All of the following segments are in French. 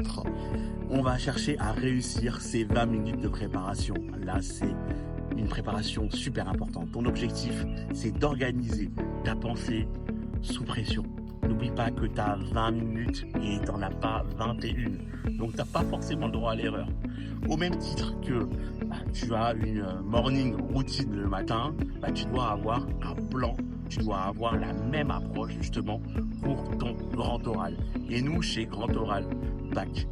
titre, on va chercher à réussir ces 20 minutes de préparation. Là, c'est une préparation super importante. Ton objectif, c'est d'organiser ta pensée sous pression. N'oublie pas que tu as 20 minutes et tu n'en as pas 21. Donc, tu n'as pas forcément le droit à l'erreur. Au même titre que tu as une morning routine le matin, tu dois avoir un plan, tu dois avoir la même approche justement pour ton grand oral. Et nous, chez Grand Oral Bac,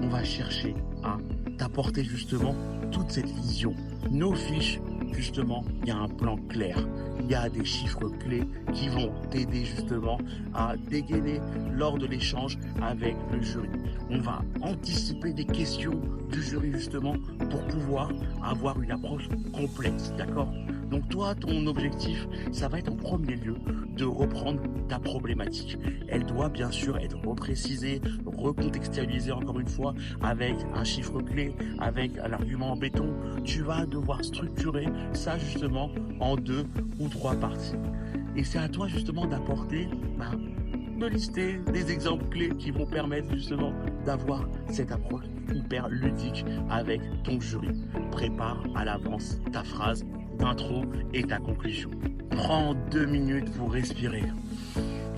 on va chercher à t'apporter justement toute cette vision. Nos fiches, justement, il y a un plan clair. Il y a des chiffres clés qui vont t'aider justement à dégainer lors de l'échange avec le jury. On va anticiper des questions du jury justement pour pouvoir avoir une approche complète, d'accord ? Donc toi, ton objectif, ça va être en premier lieu de reprendre ta problématique. Elle doit bien sûr être reprécisée, recontextualisée encore une fois avec un chiffre clé, avec un argument en béton. Tu vas devoir structurer ça justement en 2 ou 3 parties. Et c'est à toi justement d'apporter, de lister des exemples clés qui vont permettre justement d'avoir cette approche hyper ludique avec ton jury. Prépare à l'avance ta phrase d'intro et ta conclusion. Prends 2 minutes pour respirer.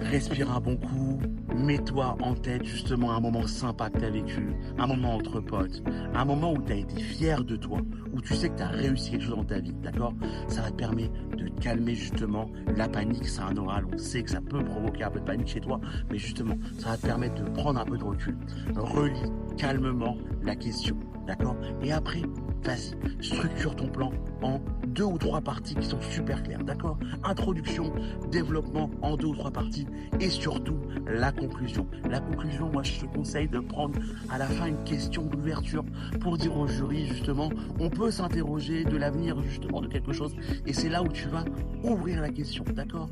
Respire un bon coup, mets-toi en tête justement un moment sympa que tu as vécu, un moment entre potes, un moment où tu as été fier de toi, où tu sais que tu as réussi quelque chose dans ta vie, d'accord ? Ça va te permettre de calmer justement la panique, c'est un oral, on sait que ça peut provoquer un peu de panique chez toi, mais justement, ça va te permettre de prendre un peu de recul. Relis calmement la question, d'accord ? Et après, vas-y, structure ton plan en 2 ou 3 parties qui sont super claires, d'accord ? Introduction, développement en 2 ou 3 parties et surtout la conclusion. La conclusion, moi je te conseille de prendre à la fin une question d'ouverture pour dire au jury justement, on peut s'interroger de l'avenir justement de quelque chose et c'est là où tu vas ouvrir la question, d'accord ?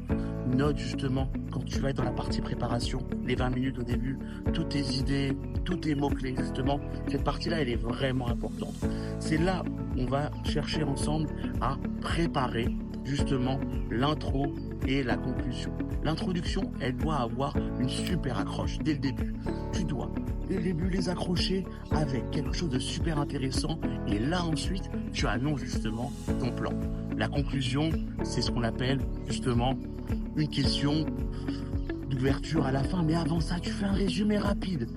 Note justement quand tu vas être dans la partie préparation, les 20 minutes au début, toutes tes idées, tous tes mots-clés justement, cette partie-là elle est vraiment importante. C'est là où on va chercher ensemble à préparer justement l'intro et la conclusion. L'introduction, elle doit avoir une super accroche dès le début. Tu dois, dès le début, les accrocher avec quelque chose de super intéressant et là ensuite, tu annonces justement ton plan. La conclusion, c'est ce qu'on appelle justement une question d'ouverture à la fin, mais avant ça, tu fais un résumé rapide.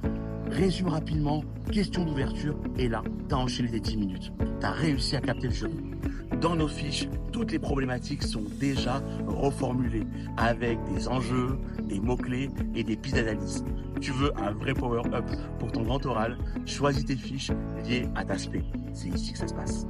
Résume rapidement, question d'ouverture, et là, tu as enchaîné tes 10 minutes. Tu as réussi à capter le jury. Dans nos fiches, toutes les problématiques sont déjà reformulées avec des enjeux, des mots-clés et des pistes d'analyse. Tu veux un vrai power-up pour ton grand oral, choisis tes fiches liées à ta spé. C'est ici que ça se passe.